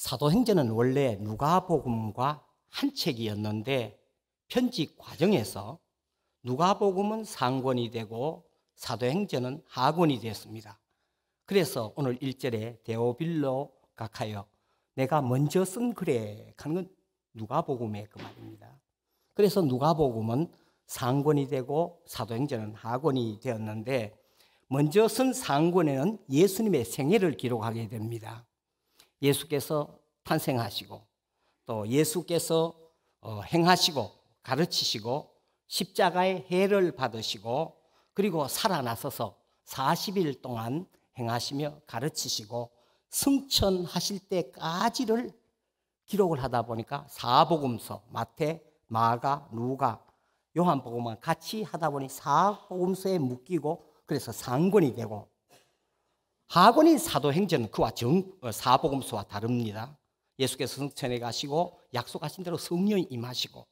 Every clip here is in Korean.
사도행전은 원래 누가복음과 한 책이었는데 편집 과정에서 누가복음은 상권이 되고 사도행전은 하권이 되었습니다. 그래서 오늘 1절에 데오빌로 각하여 내가 먼저 쓴 글에 하는 건 누가복음의 그 말입니다. 그래서 누가복음은 상권이 되고 사도행전은 하권이 되었는데 먼저 쓴 상권에는 예수님의 생애를 기록하게 됩니다. 예수께서 탄생하시고 또 예수께서 행하시고 가르치시고 십자가의 해를 받으시고 그리고 살아나서서 40일 동안 행하시며 가르치시고 승천하실 때까지를 기록을 하다 보니까 사복음서 마태, 마가, 누가, 요한복음만 같이 하다 보니 사복음서에 묶이고 그래서 상권이 되고 하권인 사도행전은 그와 사복음서와 다릅니다. 예수께서 승천해 가시고 약속하신 대로 성령이 임하시고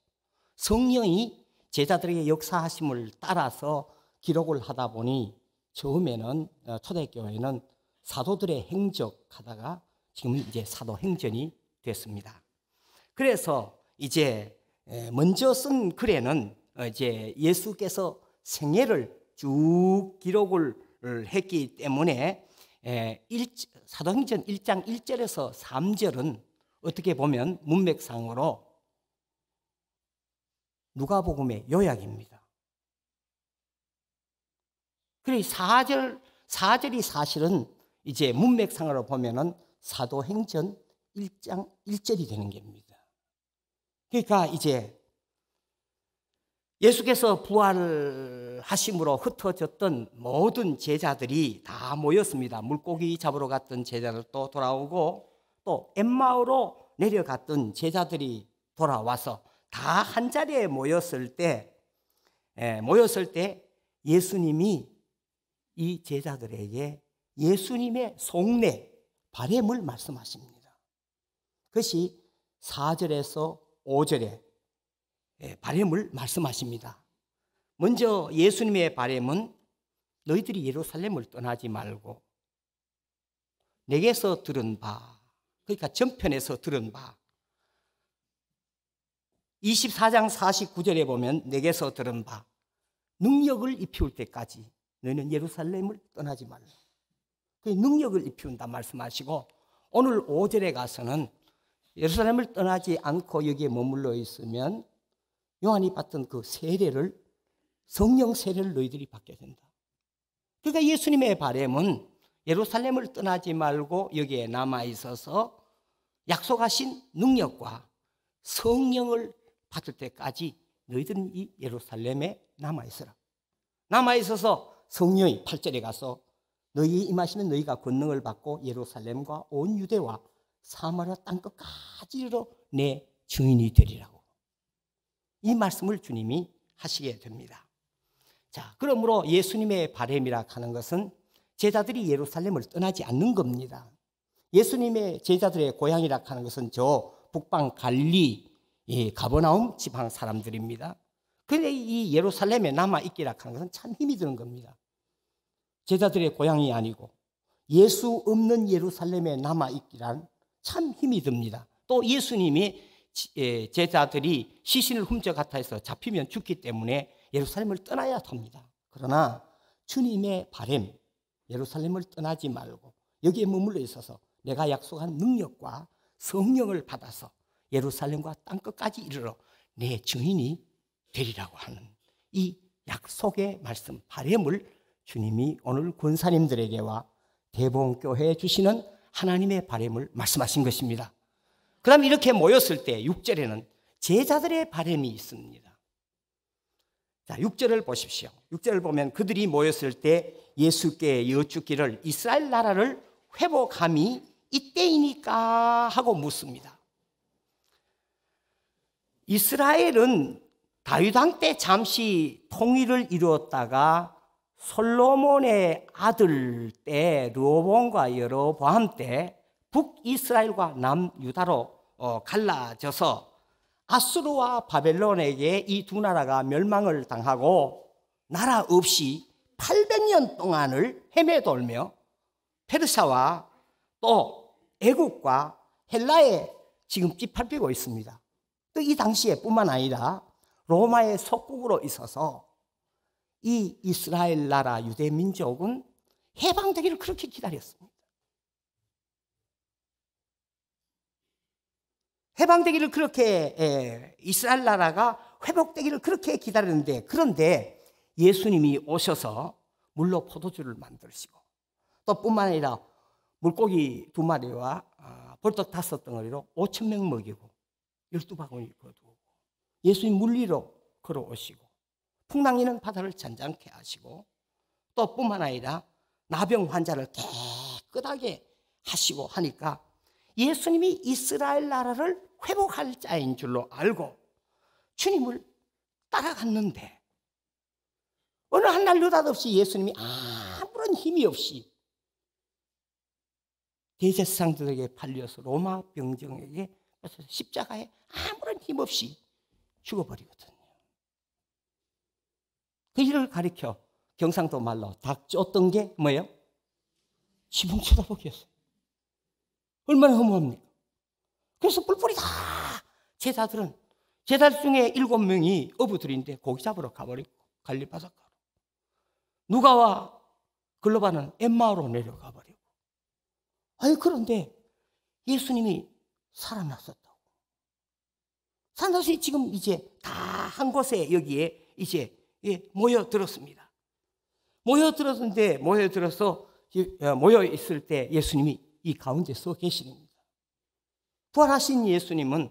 성령이 제자들에게 역사하심을 따라서 기록을 하다 보니 처음에는 초대교회는 사도들의 행적 하다가 지금은 이제 사도행전이 됐습니다. 그래서 이제 먼저 쓴 글에는 이제 예수께서 생애를 쭉 기록을 했기 때문에 사도행전 1장 1절에서 3절은 어떻게 보면 문맥상으로 누가복음의 요약입니다. 그래서 4절이 사실은 이제 문맥상으로 보면은 사도행전 1장 1절이 되는 겁니다. 그러니까 이제 예수께서 부활하심으로 흩어졌던 모든 제자들이 다 모였습니다. 물고기 잡으러 갔던 제자들도 돌아오고 또 엠마오로 내려갔던 제자들이 돌아와서 다 한 자리에 모였을 때 예수님이 이 제자들에게 예수님의 속내 바램을 말씀하십니다. 그것이 4절에서 5절에 바램을 말씀하십니다. 먼저 예수님의 바램은 너희들이 예루살렘을 떠나지 말고 내게서 들은 바, 그러니까 전편에서 들은 바 24장 49절에 보면 내게서 들은 바 능력을 입히울 때까지 너희는 예루살렘을 떠나지 말라. 그 능력을 입히운다 말씀하시고 오늘 5절에 가서는 예루살렘을 떠나지 않고 여기에 머물러 있으면 요한이 받던 그 세례를 성령 세례를 너희들이 받게 된다. 그러니까 예수님의 바램은 예루살렘을 떠나지 말고 여기에 남아 있어서 약속하신 능력과 성령을 받을 때까지 너희들은 이 예루살렘에 남아 있어라. 남아 있어서 성령이 8절에 가서 너희 임하시면 너희가 권능을 받고 예루살렘과 온 유대와 사마리아 땅끝까지 이르러 내 증인이 되리라고. 이 말씀을 주님이 하시게 됩니다. 자, 그러므로 예수님의 바램이라 하는 것은 제자들이 예루살렘을 떠나지 않는 겁니다. 예수님의 제자들의 고향이라 하는 것은 저 북방 갈릴리 가버나움 지방 사람들입니다. 그런데 이 예루살렘에 남아있기라 하는 것은 참 힘이 드는 겁니다. 제자들의 고향이 아니고 예수 없는 예루살렘에 남아있기란 참 힘이 듭니다. 또 예수님이 제자들이 시신을 훔쳐갔다 해서 잡히면 죽기 때문에 예루살렘을 떠나야 합니다. 그러나 주님의 바램, 예루살렘을 떠나지 말고 여기에 머물러 있어서 내가 약속한 능력과 성령을 받아서 예루살렘과 땅끝까지 이르러 내 증인이 되리라고 하는 이 약속의 말씀, 바램을 주님이 오늘 권사님들에게와 대봉교회에 주시는 하나님의 바램을 말씀하신 것입니다. 그 다음에 이렇게 모였을 때 6절에는 제자들의 바램이 있습니다. 자, 6절을 보십시오. 6절을 보면 그들이 모였을 때 예수께 여쭙기를 이스라엘 나라를 회복함이 이때이니까 하고 묻습니다. 이스라엘은 다윗 왕 때 잠시 통일을 이루었다가 솔로몬의 아들 때 르호보암과 여로보암 때 북이스라엘과 남유다로 갈라져서 아수르와 바벨론에게 이 두 나라가 멸망을 당하고 나라 없이 800년 동안을 헤매돌며 페르시아와 또 애국과 헬라에 지금 짓밟히고 있습니다. 또 이 당시에 뿐만 아니라 로마의 속국으로 있어서 이 이스라엘 나라 유대 민족은 해방되기를 그렇게 기다렸습니다. 해방되기를 그렇게 이스라엘 나라가 회복되기를 그렇게 기다렸는데, 그런데 예수님이 오셔서 물로 포도주를 만드시고 또 뿐만 아니라 물고기 2마리와 벌떡 5덩어리로 5,000명 먹이고 12바구니 거두고 예수님 물 위로 걸어오시고 풍랑이는 바다를 잔잔케 하시고 또 뿐만 아니라 나병 환자를 깨끗하게 하시고 하니까 예수님이 이스라엘 나라를 회복할 자인 줄로 알고 주님을 따라갔는데, 어느 한날 느닷없이 예수님이 아무런 힘이 없이 대제사장들에게 팔려서 로마 병정에게 십자가에 아무런 힘 없이 죽어버리거든요. 그 일을 가리켜 경상도 말로 닭 쫓던 게 뭐예요? 지붕 쳐다보기였어요. 얼마나 허무합니까? 그래서 뿔뿔이 다 제자들 중에 7명이 어부들인데 고기 잡으러 가버리고 갈릴바닷가로, 누가와 글로바는 엠마오로 내려가 버리고. 그런데 예수님이 살아났었다고. 살아나서 지금 이제 다 한 곳에 여기에 이제 모여들었습니다. 모여 있을 때 예수님이 이 가운데 서 계시는 겁니다. 부활하신 예수님은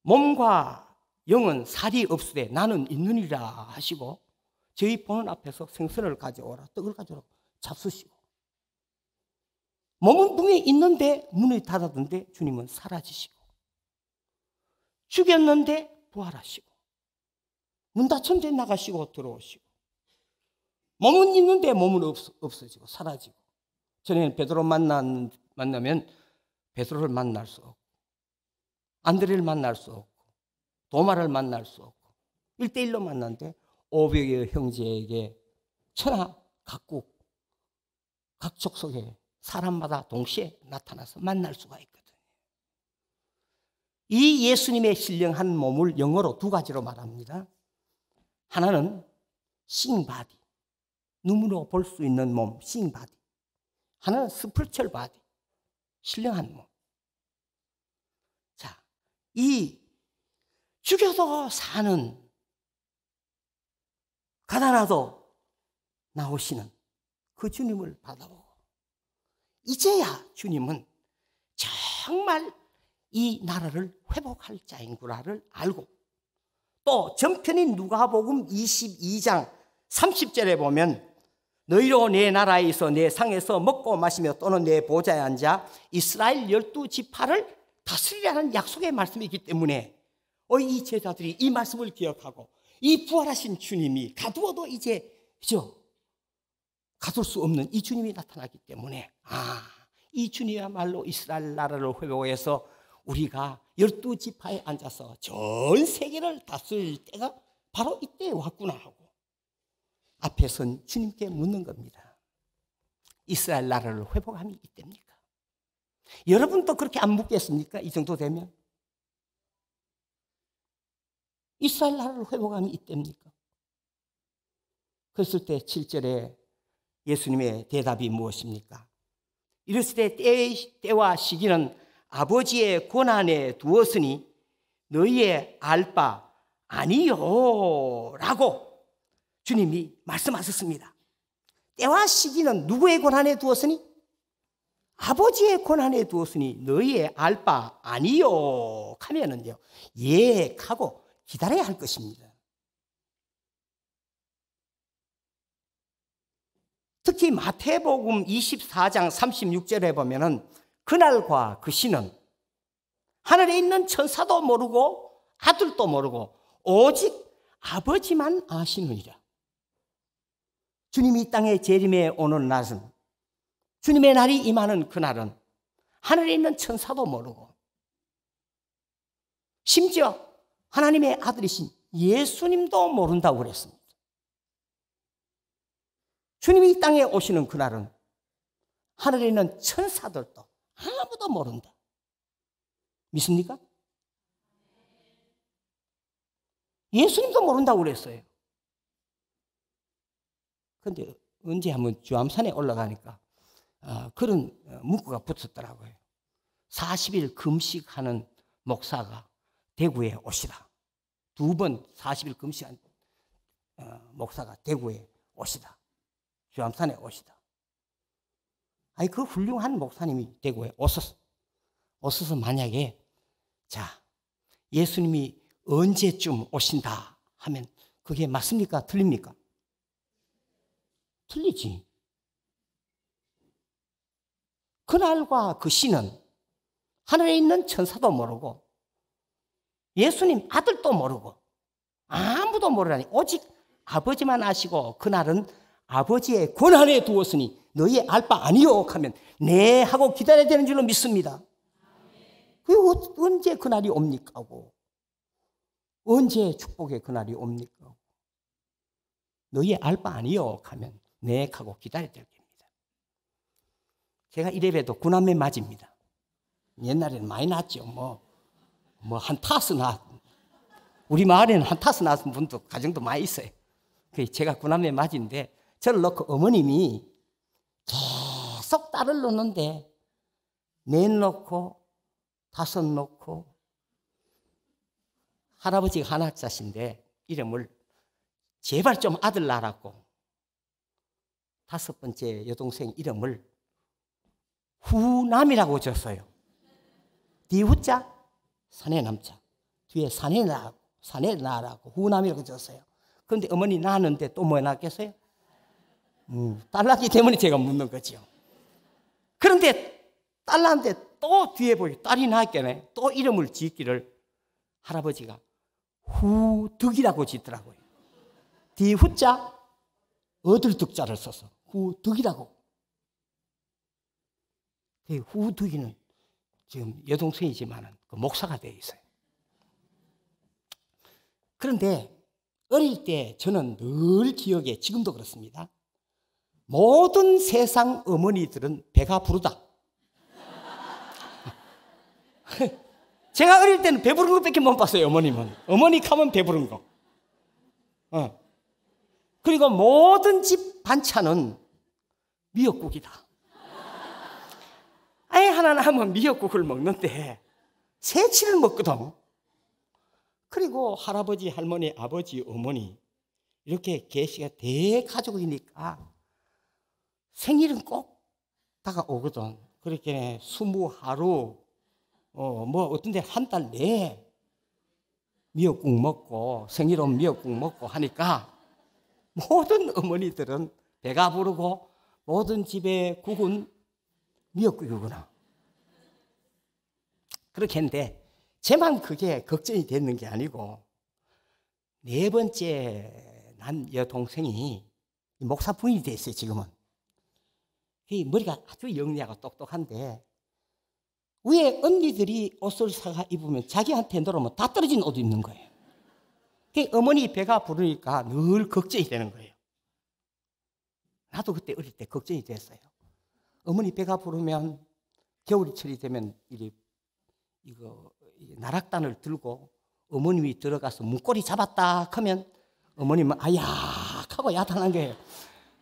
몸과 영은 살이 없으되 나는 있느니라 하시고 저희 보는 앞에서 생선을 가져오라, 떡을 가져오라 잡수시고, 몸은 붕에 있는데 문이 닫았는데 주님은 사라지시고, 죽였는데 부활하시고, 문 닫혔는데 나가시고 들어오시고, 몸은 있는데 몸은 없어지고 사라지고. 전에는 베드로 만나면 베드로를 만날 수 없고, 안드레를 만날 수 없고, 도마를 만날 수 없고, 1대1로 만났는데 500여 형제에게 천하 각국 각 족속에 사람마다 동시에 나타나서 만날 수가 있거든요. 이 예수님의 신령한 몸을 영어로 2가지로 말합니다. 하나는 seeing body, 눈으로 볼 수 있는 몸, seeing body. 하나는 spiritual body, 신령한 몸. 자, 이 죽여도 사는, 가난하도 나오시는 그 주님을 받아보고, 이제야 주님은 정말 이 나라를 회복할 자인구나를 알고, 또 전편인 누가복음 22장 30절에 보면 너희로 내 나라에 있어 내 상에서 먹고 마시며 또는 내 보좌에 앉아 이스라엘 12지파를 다스리라는 약속의 말씀이기 때문에 이 제자들이 이 말씀을 기억하고 이 부활하신 주님이 가두어도 이제 가둘 수 없는 이 주님이 나타나기 때문에 이 주님이야말로 이스라엘 나라를 회복해서 우리가 12지파에 앉아서 전 세계를 다스릴 때가 바로 이때에 왔구나 하고 앞에 선 주님께 묻는 겁니다. 이스라엘 나라를 회복함이 이때입니까? 여러분도 그렇게 안 묻겠습니까? 이 정도 되면 이스라엘 나라를 회복함이 이때입니까? 그랬을 때 7절에 예수님의 대답이 무엇입니까? 이르시되 때와 시기는 아버지의 권한에 두었으니 너희의 알 바 아니요 라고 주님이 말씀하셨습니다. 때와 시기는 누구의 권한에 두었으니? 아버지의 권한에 두었으니 너희의 알 바 아니요 하면은요, 예 하고 기다려야 할 것입니다. 특히 마태복음 24장 36절에 보면은 그날과 그 시는 하늘에 있는 천사도 모르고 아들도 모르고 오직 아버지만 아시느니라. 주님이 이 땅에 재림에 오는 날은, 주님의 날이 임하는 그날은 하늘에 있는 천사도 모르고 심지어 하나님의 아들이신 예수님도 모른다고 그랬습니다. 주님이 이 땅에 오시는 그날은 하늘에 있는 천사들도 아무도 모른다. 믿습니까? 예수님도 모른다고 그랬어요. 그런데 언제 한번 주암산에 올라가니까 그런 문구가 붙었더라고요. 40일 금식하는 목사가 대구에 오시다. 2번 40일 금식한 목사가 대구에 오시다. 주암산에 오시다. 아니 그 훌륭한 목사님이 대구에 오셔서 만약에 자 예수님이 언제쯤 오신다 하면 그게 맞습니까? 틀립니까? 틀리지. 그날과 그 시는 하늘에 있는 천사도 모르고 예수님 아들도 모르고 아무도 모르라니 오직 아버지만 아시고 그날은 아버지의 권한에 두었으니 너희 알 바 아니요 하면 네 하고 기다려야 되는 줄로 믿습니다. 그 언제 그날이 옵니까? 하고 언제 축복의 그날이 옵니까? 너희 알 바 아니요 하면 네 하고 기다려야 될 겁니다. 제가 이래봬도 구남매 맞입니다. 옛날에는 많이 났죠. 한 타스 낳 우리 마을에는 한 타스 낳은 분도 가정도 많이 있어요. 제가 구남매 맞인데 저를 놓고 어머님이 계속 딸을 놓는데 넷 놓고 다섯 놓고 할아버지가 한학자신데 이름을 제발 좀 아들 낳으라고 5번째 여동생 이름을 후남이라고 줬어요. 뒤후자 산에 남자 뒤에 산에 낳으라고 후남이라고 줬어요. 그런데 어머니 낳았는데 또 뭐 낳겠어요? 딸 낳기 때문에 제가 묻는 거죠. 그런데 딸 낳았는데 또 뒤에 보니 딸이 낳았겠네. 또 이름을 짓기를 할아버지가 후득이라고 짓더라고요. 뒤후자 얻을 득자를 써서 후득이라고. 후득이는 지금 여동생이지만 그 목사가 되어 있어요. 그런데 어릴 때 저는 늘 기억에 지금도 그렇습니다. 모든 세상 어머니들은 배가 부르다. 제가 어릴 때는 배부른 것밖에 못 봤어요. 어머님은. 어머니 가면 배부른 거. 그리고 모든 집 반찬은 미역국이다. 아예 하나 하면 미역국을 먹는데 새치를 먹거든. 그리고 할아버지, 할머니, 아버지, 어머니 이렇게 계시가 대가족이니까 생일은 꼭 다가오거든. 그렇게 20하루 어떤 데 한 달 내에 미역국 먹고 생일은 미역국 먹고 하니까 모든 어머니들은 배가 부르고 모든 집의 국은 미역국이구나. 그렇게 했는데 제만 그게 걱정이 됐는 게 아니고 4번째 난 여동생이 목사 부인이 됐어요. 지금은. 머리가 아주 영리하고 똑똑한데 위에 언니들이 옷을 사가 입으면 자기한테 들어오면 다 떨어진 옷 입는 거예요. 어머니 배가 부르니까 늘 걱정이 되는 거예요. 나도 그때 어릴 때 걱정이 됐어요. 어머니 배가 부르면 겨울철이 되면 이거 나락단을 들고 어머님이 들어가서 문고리 잡았다 하면 어머님은 아야 하고 야단한 거예요.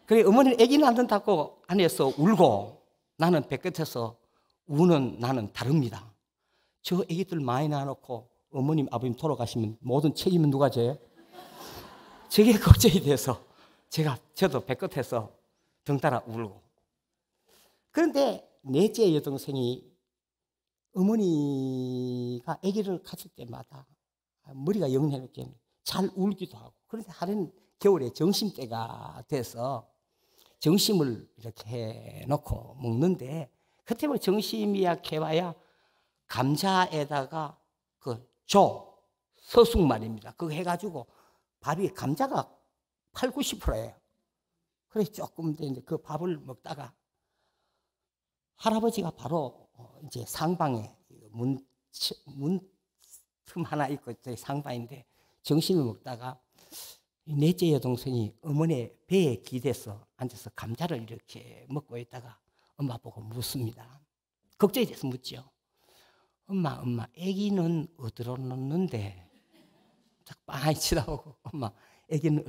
그래 어머니는 애기 낳는다고 안에서 울고 나는 배끝에서 우는 나는 다릅니다. 저 애기들 많이 낳아놓고 어머님 아버님 돌아가시면 모든 책임은 누가 져요? 저게 걱정이 돼서 저도 배끝에서 덩달아 울고. 그런데 넷째 여동생이 어머니가 아기를 가질 때마다 머리가 영리하게 잘 울기도 하고. 그런데 하루는 겨울에 점심때가 돼서 점심을 이렇게 해놓고 먹는데 그때 뭐 점심이야 해봐야 감자에다가 서숙 말입니다. 그거 해가지고 밥이 감자가 80~90%예요. 그래서 조금 되는데 그 밥을 먹다가 할아버지가 바로 이제 상방에 문틈 하나 있고 상방인데 점심을 먹다가 넷째 여동생이 어머니의 배에 기대서 앉아서 감자를 이렇게 먹고 있다가 엄마 보고 묻습니다. 걱정이 돼서 묻죠. 엄마, 아기는 어디로 놓는데? 많이 치다보고, 엄마, 아기는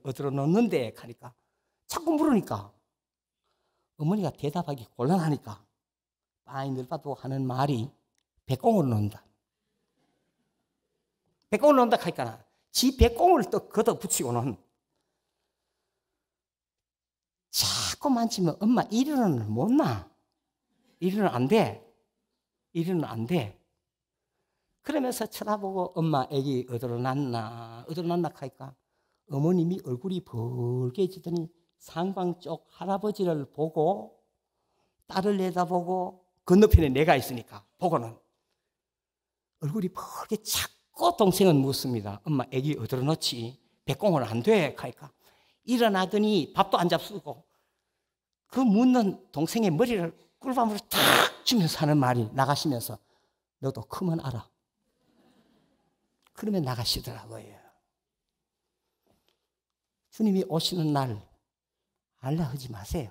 어디로 놓는데? 하니까 자꾸 물으니까 어머니가 대답하기 곤란하니까 많이 늙어도 하는 말이 배꼽으로 놓는다. 배꼽으로 놓는다 하니까 지 배꼽을 또 걷어 붙이고는 자꾸 만지면 엄마 이리로는 못 나. 이리로는 안 돼. 이리로는 안 돼. 그러면서 쳐다보고 엄마 애기 어디로 났나 하니까 어머님이 얼굴이 벌개지더니 상방 쪽 할아버지를 보고 딸을 내다보고 건너편에 내가 있으니까 보고는 얼굴이 벌게 자꾸 동생은 묻습니다. 엄마 애기 어디로 넣지? 배꼽은 안 돼. 하니까 일어나더니 밥도 안 잡수고 그 묻는 동생의 머리를 꿀밤으로 탁 주면서 하는 말이 나가시면서 너도 크면 알아. 그러면 나가시더라고요. 주님이 오시는 날 알라 하지 마세요.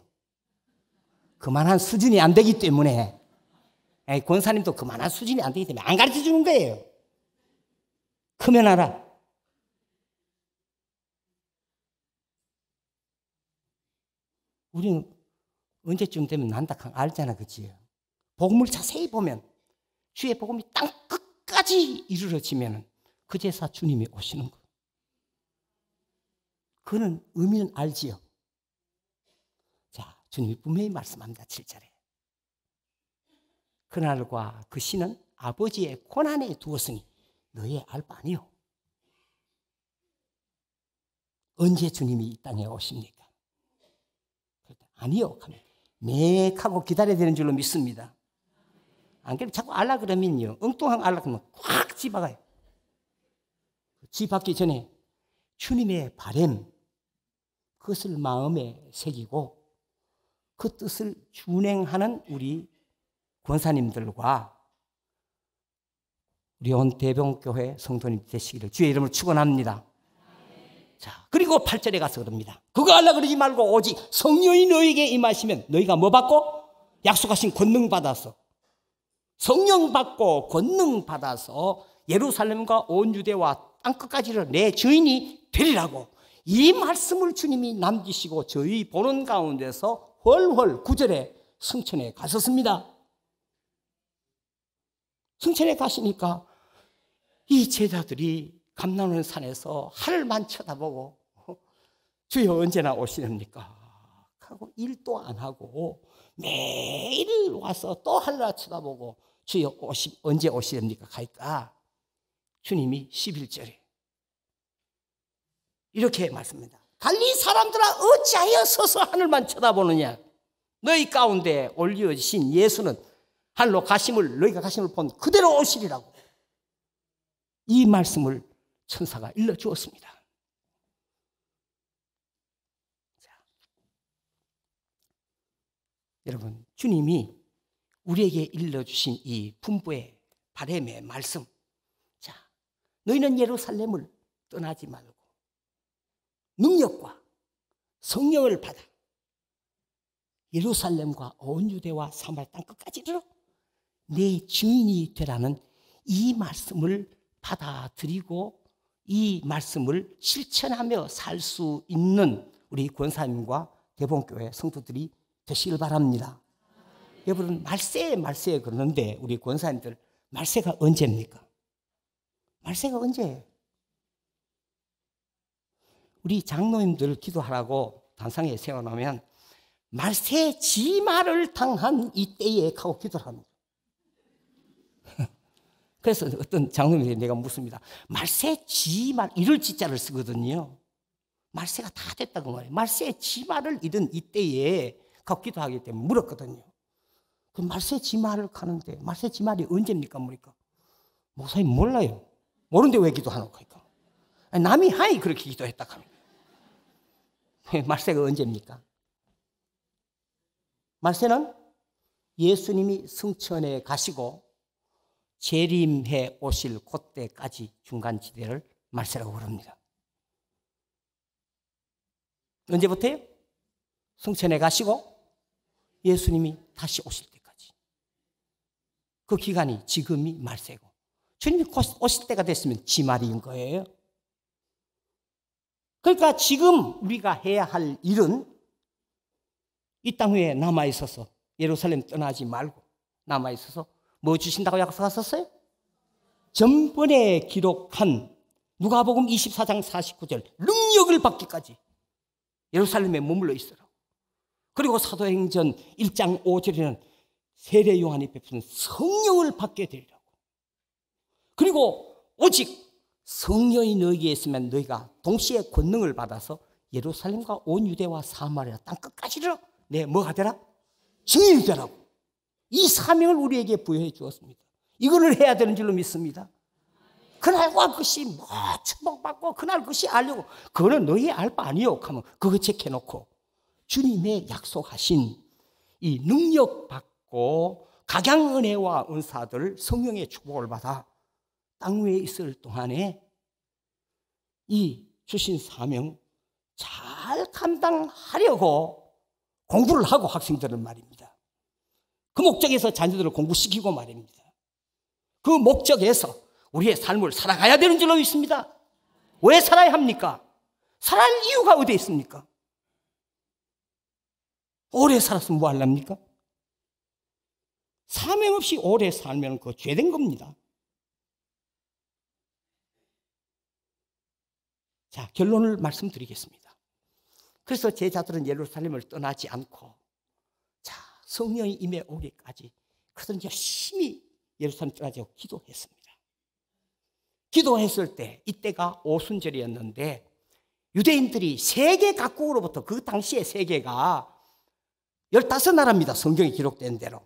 그만한 수준이 안 되기 때문에 권사님도 그만한 수준이 안 되기 때문에 안 가르쳐 주는 거예요. 크면 알아. 우리는 언제쯤 되면 난다 알잖아, 그치? 복음을 자세히 보면 주의 복음이 땅 끝까지 이루어지면 그제서 주님이 오시는 거예요. 그는 의미는 알지요. 자, 주님이 분명히 말씀합니다. 7절에. 그날과 그 시는 아버지의 고난에 두었으니 너의 알 바 아니요. 언제 주님이 이 땅에 오십니까? 아니요. 맥하고 기다려야 되는 줄로 믿습니다. 안 그러면 자꾸 알라 그러면요. 엉뚱한 알라 그러면 꽉 집어가요. 집받기 전에 주님의 바람, 그것을 마음에 새기고 그 뜻을 준행하는 우리 권사님들과 우리 온 대병교회 성도님 되시기를 주의 이름으로 축원합니다. 자, 그리고 8절에 가서 그럽니다. 그거 하려고 그러지 말고 오직 성령이 너에게 임하시면 너희가 뭐 받고? 약속하신 권능 받아서 성령 받고 권능 받아서 예루살렘과 온 유대와 땅끝까지를 내 주인이 되리라고 이 말씀을 주님이 남기시고 저희 보는 가운데서 훨훨 9절에 승천에 가셨습니다. 승천에 가시니까 이 제자들이 감람원 산에서 하늘만 쳐다보고 주여 언제나 오시렵니까? 하고 일도 안 하고 매일 와서 또 하늘을 쳐다보고 주여 언제 오시렵니까? 하니까 주님이 11절에 이렇게 말씀합니다. 갈릴리 사람들아 어찌하여 서서 하늘만 쳐다보느냐? 너희 가운데 올려주신 예수는 하늘로 가심을 너희가 가심을 본 그대로 오시리라고 이 말씀을 천사가 일러주었습니다. 자, 여러분 주님이 우리에게 일러주신 이 분부의 바람의 말씀, 자, 너희는 예루살렘을 떠나지 말고 능력과 성령을 받아 예루살렘과 온 유대와 사마리아 땅 끝까지 이르러 내 주인이 되라는 이 말씀을 받아들이고 이 말씀을 실천하며 살 수 있는 우리 권사님과 대본교회 성도들이 되시길 바랍니다. 여러분 말세 그러는데 우리 권사님들 말세가 언제입니까? 말세가 언제예요? 우리 장로님들 기도하라고 단상에 세워놓으면 말세 지마를 당한 이때에 하고 기도를 합니다. 그래서 어떤 장로님들이 내가 묻습니다. 말세 지말 이를 지자를 쓰거든요. 말세가 다 됐다고 말해요. 말세 지말을 이른 이때에 하고 기도하기 때문에 물었거든요. 그 말세 지말을 가는데 말세 지말이 언제입니까? 뭐니까 목사님 몰라요. 모르는데 왜 기도하는 거니까? 남이 하이 그렇게 기도했다 하면 말세가 언제입니까? 말세는 예수님이 승천에 가시고 재림해 오실 그때까지 중간지대를 말세라고 부릅니다. 언제부터요? 승천에 가시고 예수님이 다시 오실 때까지. 그 기간이 지금이 말세고 주님이 곧 오실 때가 됐으면 지말인 거예요. 그러니까 지금 우리가 해야 할 일은 이 땅 위에 남아있어서 예루살렘 떠나지 말고 남아있어서 뭐 주신다고 약속하셨어요? 전번에 기록한 누가복음 24장 49절 능력을 받기까지 예루살렘에 머물러 있으라고. 그리고 사도행전 1장 5절에는 세례 요한이 베푼 성령을 받게 되리라고. 그리고 오직 성령이 너희에게 있으면 너희가 동시에 권능을 받아서 예루살렘과 온 유대와 사마리아 땅 끝까지를 내 뭐가 되라? 증인이 되라고. 이 사명을 우리에게 부여해 주었습니다. 이거를 해야 되는 줄로 믿습니다. 그날과 그것이 뭐 축복받고 그날 그것이 알려고 그거는 너희 알 바 아니요 하면 그거 체크해놓고 주님의 약속하신 이 능력 받고 각양은혜와 은사들 성령의 축복을 받아 땅 위에 있을 동안에 이 주신 사명 잘 감당하려고 공부를 하고 학생들은 말입니다. 그 목적에서 자녀들을 공부시키고 말입니다. 그 목적에서 우리의 삶을 살아가야 되는 줄로 믿습니다. 왜 살아야 합니까? 살아야 할 이유가 어디에 있습니까? 오래 살았으면 뭐 하렵니까? 사명 없이 오래 살면 그거 죄된 겁니다. 자, 결론을 말씀드리겠습니다. 그래서 제자들은 예루살렘을 떠나지 않고 자, 성령이 임해 오기까지 그들은 열심히 예루살렘 떠나지 않고 기도했습니다. 기도했을 때 이때가 오순절이었는데 유대인들이 세계 각국으로부터 그 당시에 세계가 15나라입니다. 성경에 기록된 대로.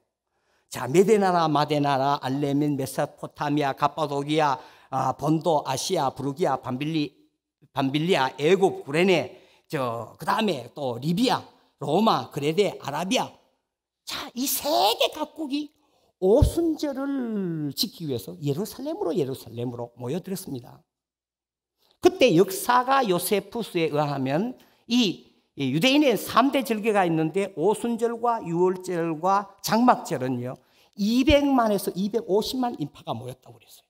자, 메데나라, 마데나라, 알레멘, 메소포타미아, 갑바도기아, 본도, 아시아, 부르기아, 밤빌리아, 애굽, 구레네, 그 다음에 또 리비아, 로마, 그레데, 아라비아. 자, 이 세계 각국이 오순절을 지키기 위해서 예루살렘으로 모여들었습니다. 그때 역사가 요세푸스에 의하면 이 유대인의 3대 절기가 있는데 오순절과 유월절과 장막절은요 200만에서 250만 인파가 모였다고 그랬어요.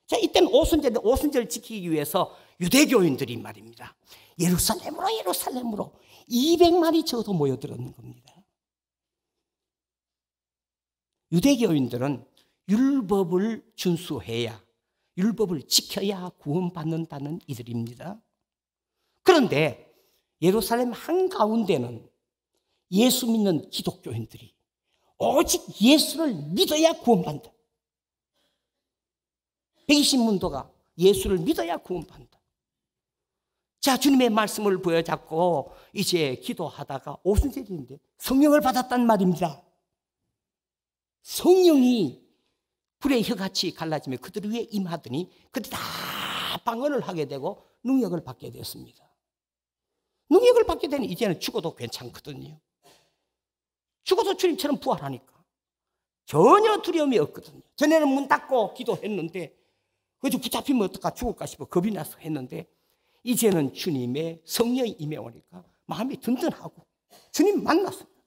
자, 이때는 오순절 지키기 위해서 유대교인들이 말입니다. 예루살렘으로 200만이 적어도 모여들었는 겁니다. 유대교인들은 율법을 준수해야, 율법을 지켜야 구원받는다는 이들입니다. 그런데 예루살렘 한가운데는 예수 믿는 기독교인들이 오직 예수를 믿어야 구원받는다. 120문도가 예수를 믿어야 구원받는다. 자, 주님의 말씀을 부여잡고 이제 기도하다가 오순절인데 성령을 받았단 말입니다. 성령이 불의 혀같이 갈라지며 그들 위에 임하더니 그들이 다 방언을 하게 되고 능력을 받게 되었습니다. 능력을 받게 되면 이제는 죽어도 괜찮거든요. 죽어도 주님처럼 부활하니까 전혀 두려움이 없거든요. 전에는 문 닫고 기도했는데 그저 붙잡히면 어떨까 죽을까 싶어 겁이 나서 했는데 이제는 주님의 성령이 임해오니까 마음이 든든하고 주님 만났습니다.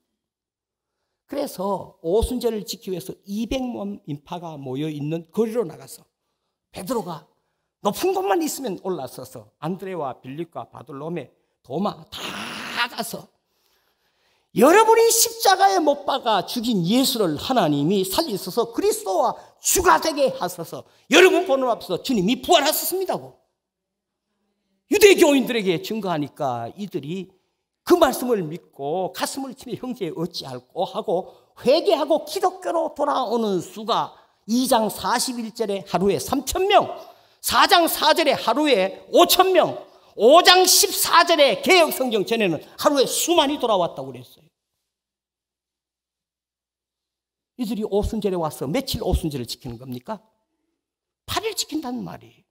그래서 오순절을 지키기 위해서 200만 인파가 모여있는 거리로 나가서 베드로가 높은 곳만 있으면 올라서서 안드레와 빌립과 바돌로메, 도마 다 가서 여러분이 십자가에 못 박아 죽인 예수를 하나님이 살리셔서 그리스도와 주가 되게 하셔서 여러분 보는 앞에서 주님이 부활하셨습니다고 유대교인들에게 증거하니까 이들이 그 말씀을 믿고 가슴을 치며 형제 어찌할꼬 하고 회개하고 기독교로 돌아오는 수가 2장 41절에 하루에 3,000명, 4장 4절에 하루에 5,000명, 5장 14절에 개혁성경 전에는 하루에 수만이 돌아왔다고 그랬어요. 이들이 오순절에 와서 며칠 오순절을 지키는 겁니까? 8일 지킨다는 말이에요.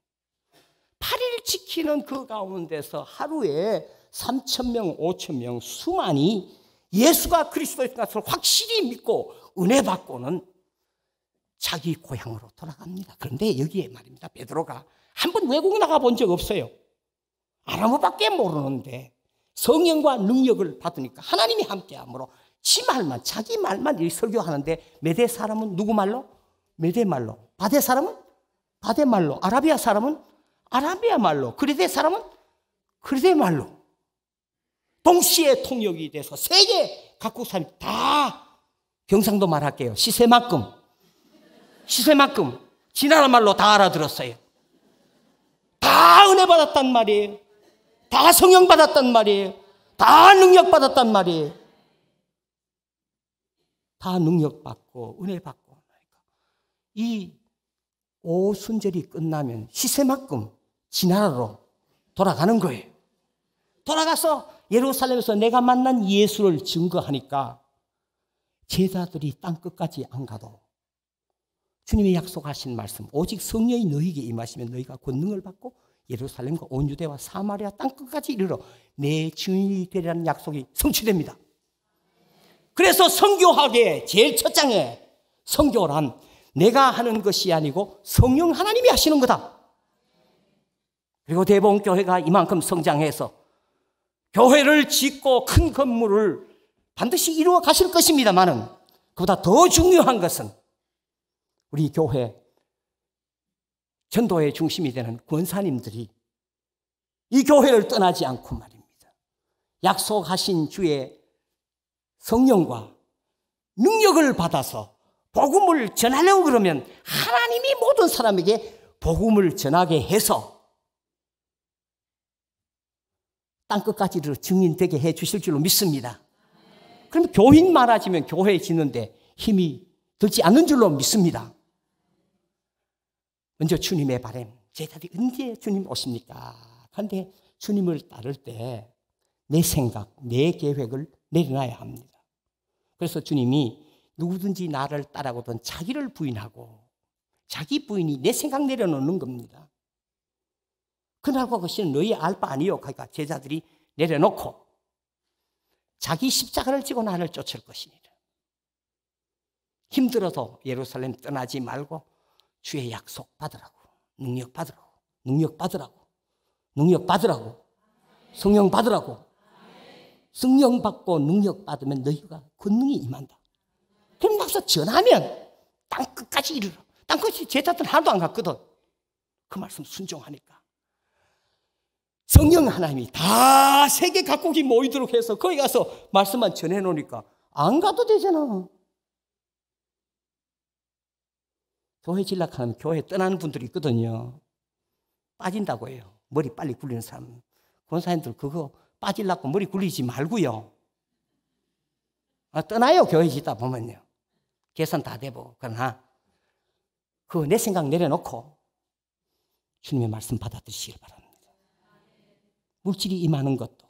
8일 지키는 그 가운데서 하루에 3,000명, 5,000명 수만이 예수가 그리스도인 것을 확실히 믿고 은혜 받고는 자기 고향으로 돌아갑니다. 그런데 여기에 말입니다. 베드로가 한 번 외국 나가 본 적 없어요. 아람어밖에 모르는데 성령과 능력을 받으니까 하나님이 함께함으로 지 말만, 자기 말만 이 설교하는데 메대 사람은 누구 말로? 메대 말로. 바데 사람은 바데 말로. 아라비아 사람은 아라비아 말로. 그리데 사람은 그리데 말로. 동시에 통역이 돼서 세계 각국 사람이 다 경상도 말할게요. 시세만큼 지나라 말로 다 알아들었어요. 다 은혜 받았단 말이에요. 다 성령 받았단 말이에요. 다 능력 받았단 말이에요. 다 능력 받고 은혜 받고. 이 오순절이 끝나면 시세만큼 지나라로 돌아가는 거예요. 돌아가서 예루살렘에서 내가 만난 예수를 증거하니까 제자들이 땅끝까지 안 가도 주님이 약속하신 말씀, 오직 성령이 너희에게 임하시면 너희가 권능을 받고 예루살렘과 온 유대와 사마리아 땅끝까지 이르러 내 주인이 되리라는 약속이 성취됩니다. 그래서 선교학의 제일 첫 장에 선교란 내가 하는 것이 아니고 성령 하나님이 하시는 거다. 그리고 대봉교회가 이만큼 성장해서 교회를 짓고 큰 건물을 반드시 이루어 가실 것입니다만은 그보다 더 중요한 것은 우리 교회 전도의 중심이 되는 권사님들이 이 교회를 떠나지 않고 말입니다. 약속하신 주의 성령과 능력을 받아서 복음을 전하려고 그러면 하나님이 모든 사람에게 복음을 전하게 해서 땅끝까지 증인되게 해 주실 줄로 믿습니다. 그럼 교인 많아지면 교회 짓는데 힘이 들지 않는 줄로 믿습니다. 먼저 주님의 바람, 제자들이 언제 주님 오십니까? 그런데 주님을 따를 때 내 생각, 내 계획을 내려놔야 합니다. 그래서 주님이 누구든지 나를 따라오든 자기를 부인하고 자기 부인이 내 생각 내려놓는 겁니다. 그날과 그것은 너희 알 바 아니요. 그러니까 제자들이 내려놓고 자기 십자가를 지고 나를 쫓을 것이니라. 힘들어도 예루살렘 떠나지 말고 주의 약속 받으라고. 능력 받으라고. 능력 받으라고. 능력 받으라고. 성령 받으라고. 성령 받고 능력 받으면 너희가 권능이 임한다. 그럼 나서 전하면 땅끝까지 이르러. 땅끝이 제자들 하나도 안 갔거든. 그 말씀 순종하니까. 성령 하나님이 다 세계 각국이 모이도록 해서 거기 가서 말씀만 전해놓으니까 안 가도 되잖아. 교회 진락하면 교회 떠나는 분들이 있거든요. 빠진다고 해요. 머리 빨리 굴리는 사람. 권사님들 그거 빠지려고 머리 굴리지 말고요. 떠나요. 교회 짓다 보면요. 계산 다 되고. 그러나 그거 내 생각 내려놓고 주님의 말씀 받아들이시길 바랍니다. 물질이 임하는 것도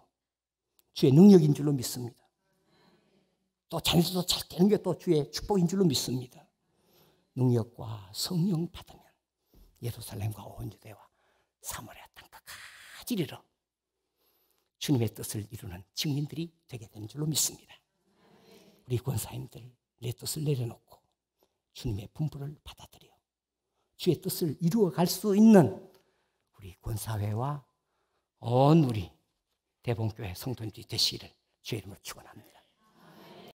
주의 능력인 줄로 믿습니다. 또 자녀들도 잘 되는 게 또 주의 축복인 줄로 믿습니다. 능력과 성령 받으면 예루살렘과 온 유대와 사마리아 땅끝까지 이르러 주님의 뜻을 이루는 증인들이 되게 되는 줄로 믿습니다. 우리 권사님들 내 뜻을 내려놓고 주님의 분부를 받아들여 주의 뜻을 이루어갈 수 있는 우리 권사회와 온 우리 대봉교회 성도님들이 되시기를 주의 이름으로 축원합니다.